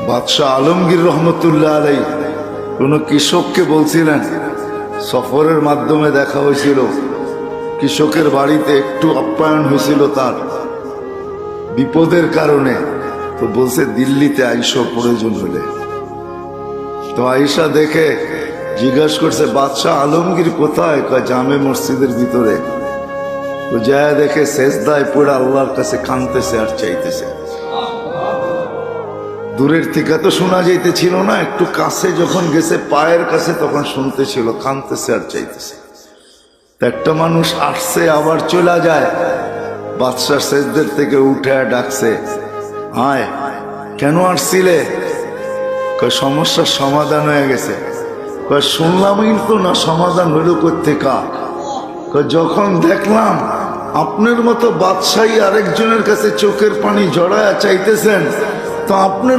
বাদশাহ আলমগীর রহমতুল্লাহ আলাই কোন কৃষককে বলছিলেন, সফরের মাধ্যমে দেখা হয়েছিল, কৃষকের বাড়িতে একটু আপ্যায়ন হয়েছিল তার বিপদের কারণে, তো বলছে দিল্লিতে আইসো প্রয়োজন হলে। তো আইসা দেখে জিজ্ঞাসা করছে বাদশাহ আলমগীর কোথায়? কয় জামে মসজিদের ভিতরে। তো যায় দেখে সেজদায় পড়ে আল্লাহর কাছে কাঁদতেছে আর চাইতেছে। দূরের থেকে তো শোনা যাইতেছিল না, একটু কাছে যখন গেছে পায়ের কাছে তখন শুনতেছিল, কাঁদতেছে আর চাইতেছে। একটা মানুষ আসছে আবার চলে যায়, বাদশাহ সেজদের থেকে উঠে ডাকছে, আয় কেন আসছিলে? কয় সমস্যার সমাধান হয়ে গেছে। কয় শুনলামই তো না, সমাধান হইল কোত্থেকা? কয় যখন দেখলাম আপনার মতো বাদশাহী আরেকজনের কাছে চোখের পানি জড়ায়া চাইতেছেন, তো আপনার